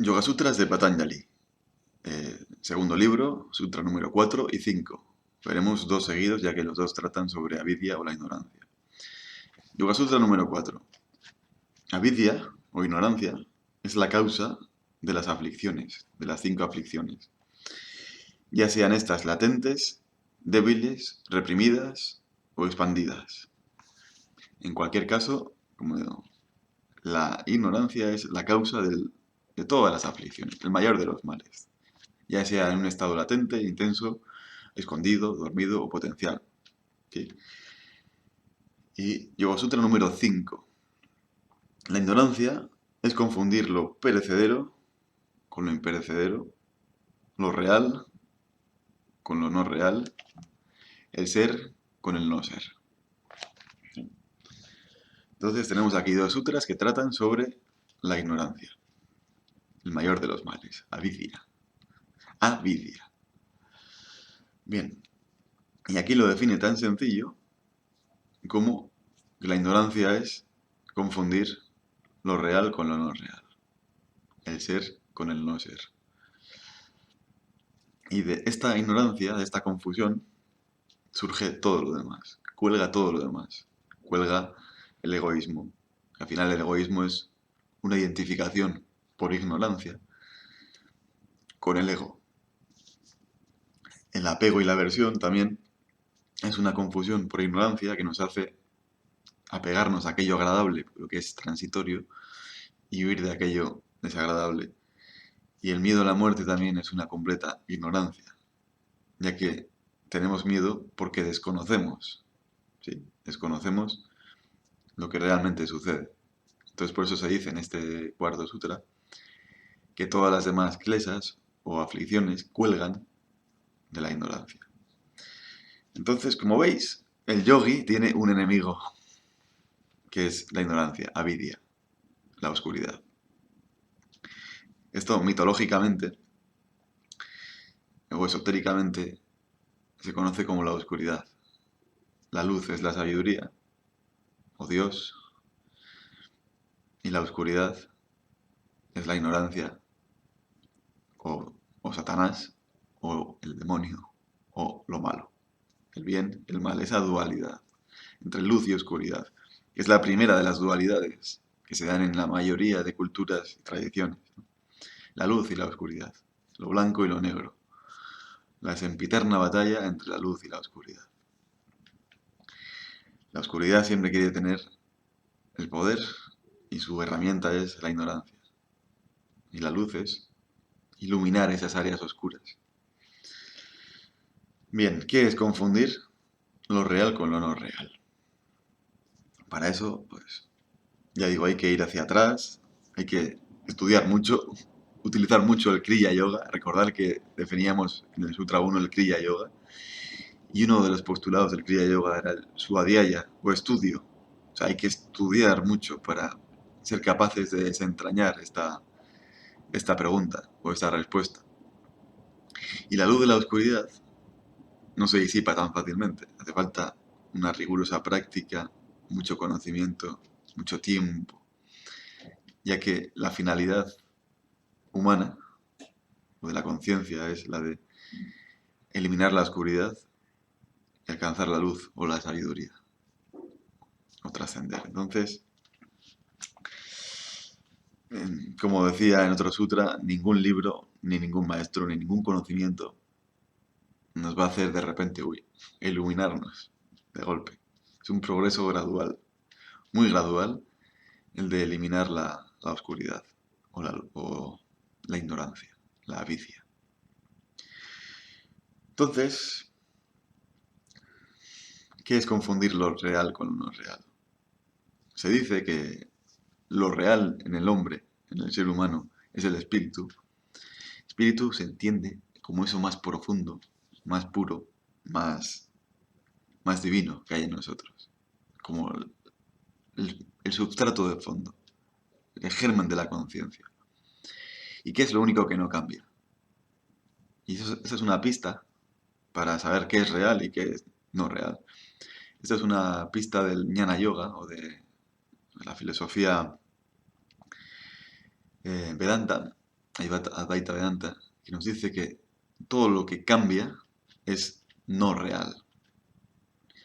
Yoga Sutras de Patanjali. Segundo libro, Sutra número 4 y 5. Veremos dos seguidos ya que los dos tratan sobre avidya o la ignorancia. Yoga Sutra número 4. Avidya o ignorancia es la causa de las aflicciones, de las 5 aflicciones. Ya sean estas latentes, débiles, reprimidas o expandidas. En cualquier caso, como digo, la ignorancia es la causa de todas las aflicciones, el mayor de los males, ya sea en un estado latente, intenso, escondido, dormido o potencial. ¿Sí? Y Yoga Sutra número 5. La ignorancia es confundir lo perecedero con lo imperecedero, lo real con lo no real, el ser con el no ser. Entonces tenemos aquí dos sutras que tratan sobre la ignorancia, el mayor de los males, avidya. Avidya. Bien, y aquí lo define tan sencillo como que la ignorancia es confundir lo real con lo no real, el ser con el no ser. Y de esta ignorancia, de esta confusión, surge todo lo demás, cuelga todo lo demás, cuelga el egoísmo. Al final el egoísmo es una identificación por ignorancia con el ego. El apego y la aversión también es una confusión por ignorancia que nos hace apegarnos a aquello agradable, lo que es transitorio, y huir de aquello desagradable. Y el miedo a la muerte también es una completa ignorancia, ya que tenemos miedo porque desconocemos, ¿sí? Desconocemos lo que realmente sucede. Entonces por eso se dice en este cuarto sutra que todas las demás klesas o aflicciones cuelgan de la ignorancia. Entonces, como veis, el yogi tiene un enemigo, que es la ignorancia, avidya, la oscuridad. Esto mitológicamente o esotéricamente se conoce como la oscuridad. La luz es la sabiduría, o Dios, y la oscuridad es la ignorancia, o Satanás, o el demonio, o lo malo. El bien, el mal, esa dualidad entre luz y oscuridad, que es la primera de las dualidades que se dan en la mayoría de culturas y tradiciones, ¿no? La luz y la oscuridad, lo blanco y lo negro, la sempiterna batalla entre la luz y la oscuridad. La oscuridad siempre quiere tener el poder y su herramienta es la ignorancia. Y la luz es iluminar esas áreas oscuras. Bien, ¿qué es confundir lo real con lo no real? Para eso, pues, ya digo, hay que ir hacia atrás, hay que estudiar mucho, utilizar mucho el Kriya Yoga. Recordar que definíamos en el Sutra 1 el Kriya Yoga. Y uno de los postulados del Kriya Yoga era el Swadhyaya, o estudio. O sea, hay que estudiar mucho para ser capaces de desentrañar esta pregunta o esta respuesta. Y la luz de la oscuridad no se disipa tan fácilmente. Hace falta una rigurosa práctica, mucho conocimiento, mucho tiempo, ya que la finalidad humana o de la conciencia es la de eliminar la oscuridad y alcanzar la luz o la sabiduría o trascender. Entonces, como decía en otro sutra, ningún libro, ni ningún maestro, ni ningún conocimiento nos va a hacer de repente iluminarnos de golpe. Es un progreso gradual, muy gradual, el de eliminar la oscuridad o la ignorancia, la avicia. Entonces, ¿qué es confundir lo real con lo no real? Se dice que lo real en el hombre, en el ser humano, es el espíritu. Espíritu se entiende como eso más profundo, más puro, más, más divino que hay en nosotros. Como el substrato de fondo, el germen de la conciencia. ¿Y qué es lo único que no cambia? Y esa es una pista para saber qué es real y qué es no real. Esta es una pista del Jnana Yoga o de la filosofía Vedanta, Advaita Vedanta, que nos dice que todo lo que cambia es no real.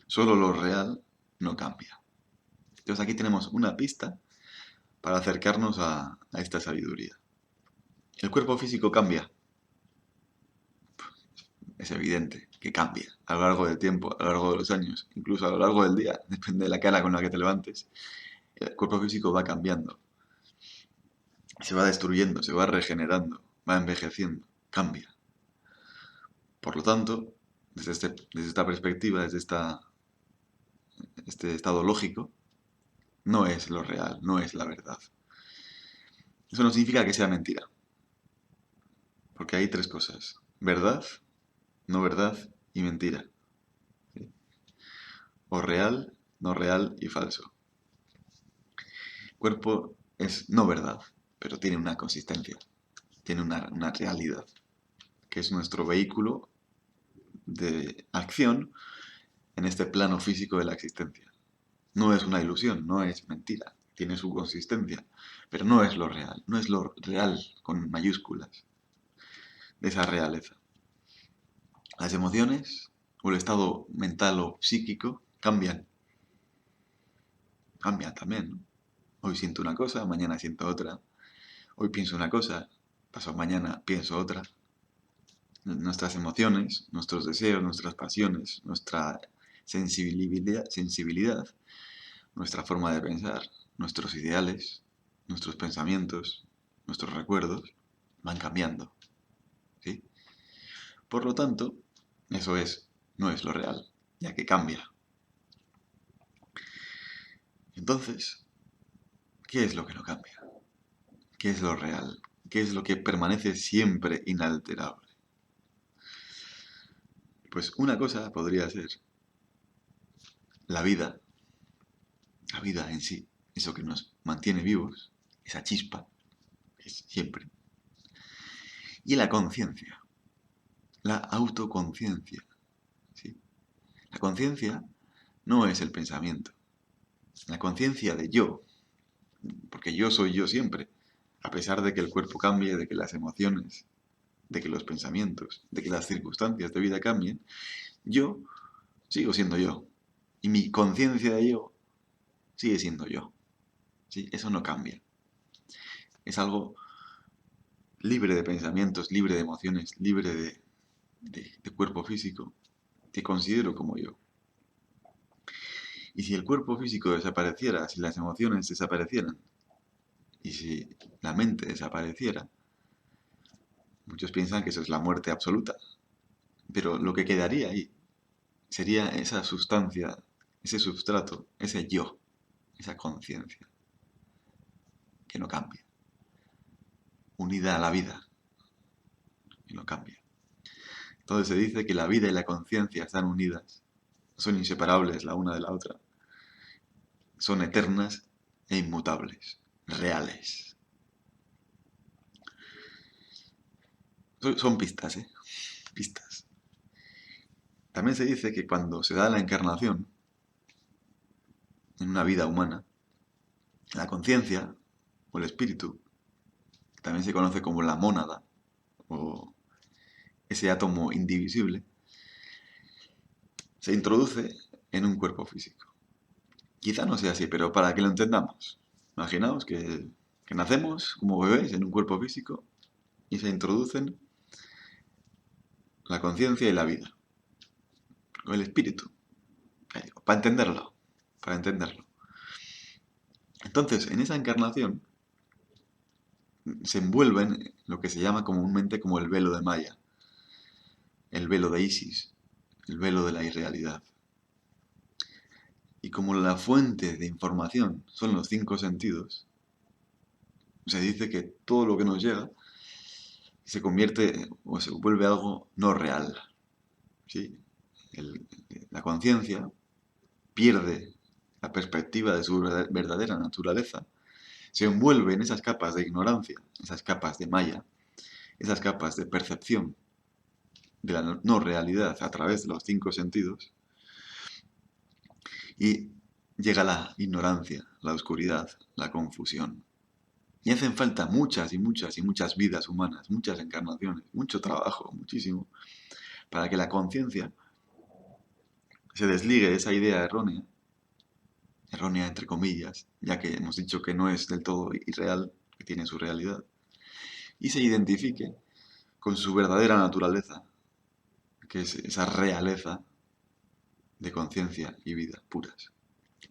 Solo lo real no cambia. Entonces aquí tenemos una pista para acercarnos a esta sabiduría. El cuerpo físico cambia, es evidente que cambia a lo largo del tiempo, a lo largo de los años, incluso a lo largo del día, depende de la cara con la que te levantes. El cuerpo físico va cambiando, se va destruyendo, se va regenerando, va envejeciendo, cambia. Por lo tanto, desde esta perspectiva, desde este estado lógico, no es lo real, no es la verdad. Eso no significa que sea mentira, porque hay tres cosas: verdad, no verdad y mentira. ¿Sí? O real, no real y falso. El cuerpo es no verdad, pero tiene una consistencia, tiene una realidad, que es nuestro vehículo de acción en este plano físico de la existencia. No es una ilusión, no es mentira, tiene su consistencia, pero no es lo real, no es lo real con mayúsculas de esa realeza. Las emociones o el estado mental o psíquico cambian también, ¿no? Hoy siento una cosa, mañana siento otra. Hoy pienso una cosa, pasado mañana pienso otra. Nuestras emociones, nuestros deseos, nuestras pasiones, nuestra sensibilidad, nuestra forma de pensar, nuestros ideales, nuestros pensamientos, nuestros recuerdos, van cambiando, ¿sí? Por lo tanto, no es lo real, ya que cambia. Entonces, ¿qué es lo que no cambia? ¿Qué es lo real? ¿Qué es lo que permanece siempre inalterable? Pues una cosa podría ser la vida en sí, eso que nos mantiene vivos, esa chispa, es siempre. Y la conciencia, la autoconciencia, ¿sí? La conciencia no es el pensamiento. La conciencia de yo, porque yo soy yo siempre, a pesar de que el cuerpo cambie, de que las emociones, de que los pensamientos, de que las circunstancias de vida cambien, yo sigo siendo yo. Y mi conciencia de yo sigue siendo yo. ¿Sí? Eso no cambia. Es algo libre de pensamientos, libre de emociones, libre de cuerpo físico, que considero como yo. Y si el cuerpo físico desapareciera, si las emociones desaparecieran, y si la mente desapareciera, muchos piensan que eso es la muerte absoluta. Pero lo que quedaría ahí sería esa sustancia, ese substrato, ese yo, esa conciencia, que no cambia, unida a la vida, que no cambia. Entonces se dice que la vida y la conciencia están unidas, son inseparables la una de la otra, son eternas e inmutables, reales. Son pistas, ¿eh? Pistas. También se dice que cuando se da la encarnación en una vida humana, la conciencia o el espíritu, también se conoce como la mónada o ese átomo indivisible, se introduce en un cuerpo físico. Quizá no sea así, pero para que lo entendamos, imaginaos que nacemos como bebés en un cuerpo físico y se introducen la conciencia y la vida, o el espíritu, para entenderlo, para entenderlo. Entonces, en esa encarnación se envuelven lo que se llama comúnmente como el velo de Maya, el velo de Isis, el velo de la irrealidad. Y como la fuente de información son los cinco sentidos, se dice que todo lo que nos llega se convierte o se vuelve algo no real. ¿Sí? La conciencia pierde la perspectiva de su verdadera naturaleza, se envuelve en esas capas de ignorancia, esas capas de Maya, esas capas de percepción de la no realidad a través de los cinco sentidos, y llega la ignorancia, la oscuridad, la confusión. Y hacen falta muchas y muchas y muchas vidas humanas, muchas encarnaciones, mucho trabajo, muchísimo, para que la conciencia se desligue de esa idea errónea, errónea entre comillas, ya que hemos dicho que no es del todo irreal, que tiene su realidad, y se identifique con su verdadera naturaleza, que es esa realeza de conciencia y vida puras.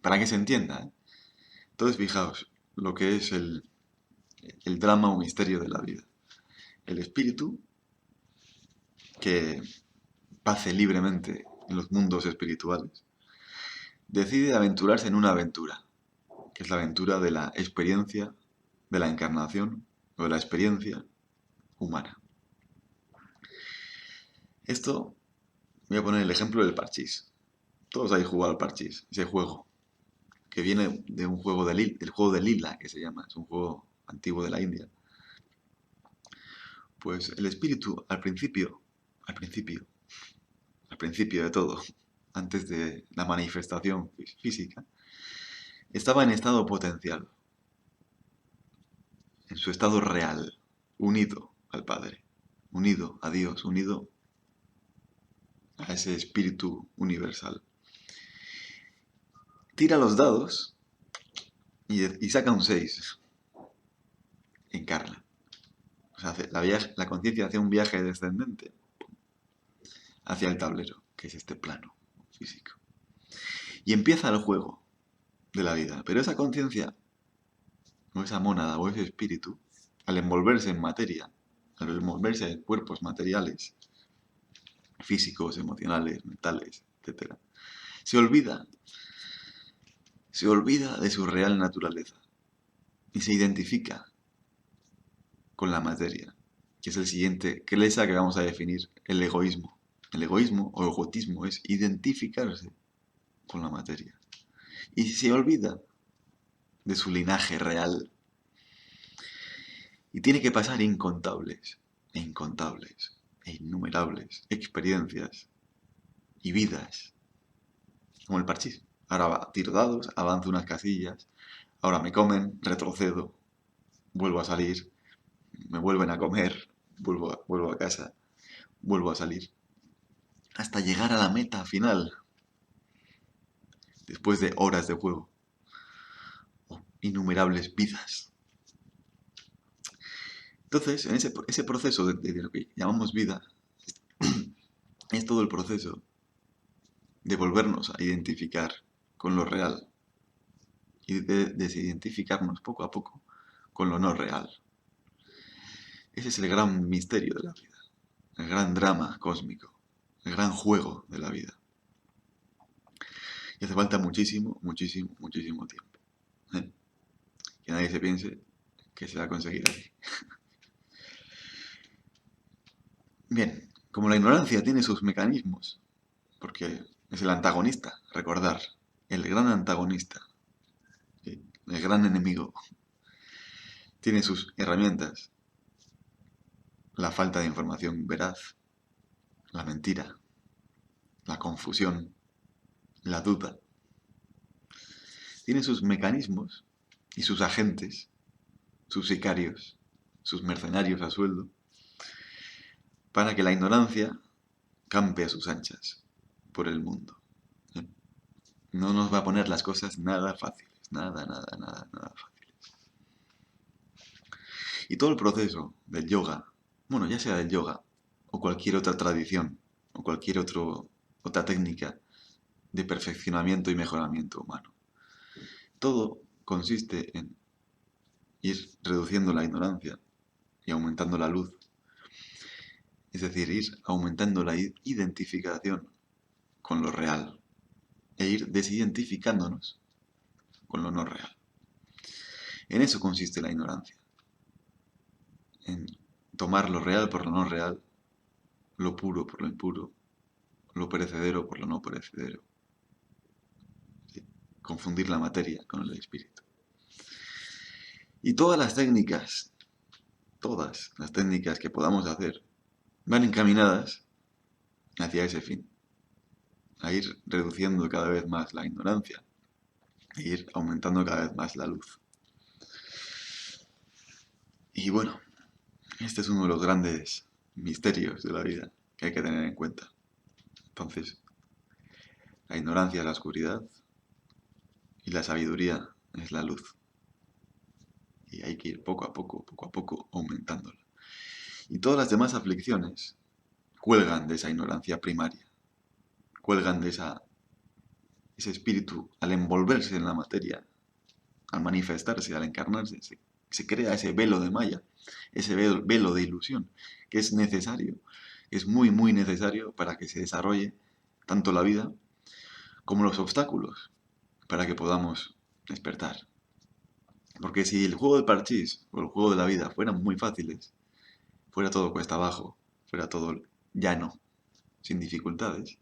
Para que se entienda, ¿eh? Entonces, fijaos lo que es el drama o misterio de la vida. El espíritu que pace libremente en los mundos espirituales decide aventurarse en una aventura, que es la aventura de la experiencia de la encarnación o de la experiencia humana. Esto, voy a poner el ejemplo del parchís. Todos habéis jugado al parchís, ese juego, que viene de un juego del juego de Lila, que se llama, es un juego antiguo de la India. Pues el espíritu, al principio, al principio de todo, antes de la manifestación física, estaba en estado potencial, en su estado real, unido al Padre, unido a Dios, unido a ese espíritu universal. Tira los dados y saca un 6. Encarna. O sea, la conciencia hace un viaje descendente hacia el tablero, que es este plano físico. Y empieza el juego de la vida. Pero esa conciencia, o esa mónada, o ese espíritu, al envolverse en materia, al envolverse en cuerpos materiales, físicos, emocionales, mentales, etc., se olvida de su real naturaleza y se identifica con la materia, que es el siguiente, que es esa que vamos a definir, el egoísmo. El egoísmo o egotismo es identificarse con la materia. Y se olvida de su linaje real. Y tiene que pasar incontables, e innumerables experiencias y vidas, como el parchís. Ahora tiro dados, avanzo unas casillas, ahora me comen, retrocedo, vuelvo a salir, me vuelven a comer, vuelvo a casa, vuelvo a salir, hasta llegar a la meta final, después de horas de juego, o innumerables vidas. Entonces, en ese proceso de lo que llamamos vida, es todo el proceso de volvernos a identificar con lo real y de desidentificarnos poco a poco con lo no real. Ese es el gran misterio de la vida, el gran drama cósmico, el gran juego de la vida. Y hace falta muchísimo, muchísimo, muchísimo tiempo. ¿Eh? Que nadie se piense que se va a conseguir así. Bien, como la ignorancia tiene sus mecanismos, porque es el antagonista, recordar, el gran antagonista, ¿sí? El gran enemigo, tiene sus herramientas, la falta de información veraz, la mentira, la confusión, la duda. Tiene sus mecanismos y sus agentes, sus sicarios, sus mercenarios a sueldo, para que la ignorancia campe a sus anchas por el mundo. ¿Eh? No nos va a poner las cosas nada fáciles, nada fáciles. Y todo el proceso del yoga, bueno, ya sea del yoga o cualquier otra tradición o cualquier otra técnica de perfeccionamiento y mejoramiento humano, todo consiste en ir reduciendo la ignorancia y aumentando la luz. Es decir, ir aumentando la identificación con lo real e ir desidentificándonos con lo no real. En eso consiste la ignorancia, en tomar lo real por lo no real, lo puro por lo impuro, lo perecedero por lo no perecedero. ¿Sí? Confundir la materia con el espíritu. Y todas las técnicas que podamos hacer, van encaminadas hacia ese fin, a ir reduciendo cada vez más la ignorancia, e ir aumentando cada vez más la luz. Y bueno, este es uno de los grandes misterios de la vida que hay que tener en cuenta. Entonces, la ignorancia es la oscuridad y la sabiduría es la luz. Y hay que ir poco a poco, aumentándola. Y todas las demás aflicciones cuelgan de esa ignorancia primaria, cuelgan de ese espíritu al envolverse en la materia, al manifestarse, al encarnarse, se crea ese velo de malla, ese velo de ilusión, que es necesario, es muy necesario para que se desarrolle tanto la vida como los obstáculos, para que podamos despertar. Porque si el juego del parchís o el juego de la vida fueran muy fáciles, fuera todo cuesta abajo, fuera todo llano, sin dificultades,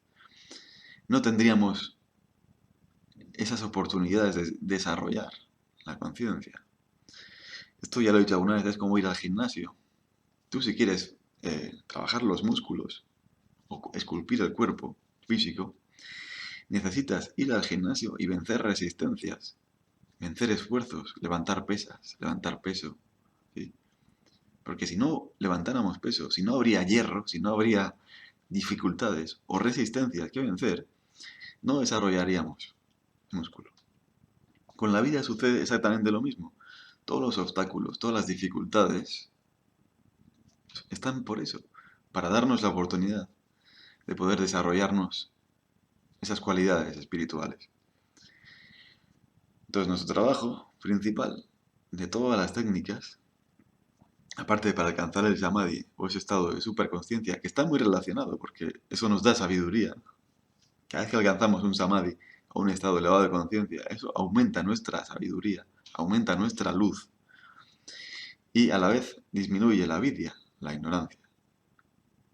no tendríamos esas oportunidades de desarrollar la conciencia. Esto ya lo he dicho alguna vez, es como ir al gimnasio. Tú si quieres trabajar los músculos o esculpir el cuerpo físico, necesitas ir al gimnasio y vencer resistencias, vencer esfuerzos, levantar pesas, levantar peso. ¿Sí? Porque si no levantáramos peso, si no habría hierro, si no habría dificultades o resistencias que vencer, no desarrollaríamos músculo. Con la vida sucede exactamente lo mismo. Todos los obstáculos, todas las dificultades están por eso, para darnos la oportunidad de poder desarrollarnos esas cualidades espirituales. Entonces, nuestro trabajo principal de todas las técnicas, aparte de para alcanzar el samadhi o ese estado de superconsciencia, que está muy relacionado porque eso nos da sabiduría. Cada vez que alcanzamos un samadhi o un estado elevado de conciencia, eso aumenta nuestra sabiduría, aumenta nuestra luz y a la vez disminuye la avidya, la ignorancia.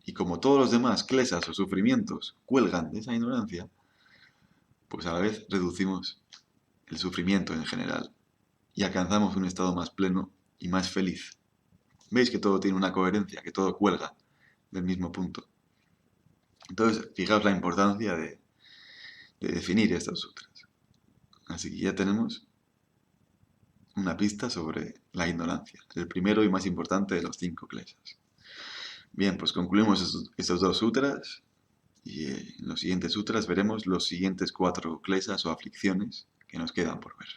Y como todos los demás klesas o sufrimientos cuelgan de esa ignorancia, pues a la vez reducimos el sufrimiento en general y alcanzamos un estado más pleno y más feliz. Veis que todo tiene una coherencia, que todo cuelga del mismo punto. Entonces, fijaos la importancia de definir estos sutras. Así que ya tenemos una pista sobre la ignorancia, el primero y más importante de los 5 klesas. Bien, pues concluimos estos 2 sutras y en los siguientes sutras veremos los siguientes 4 klesas o aflicciones que nos quedan por ver.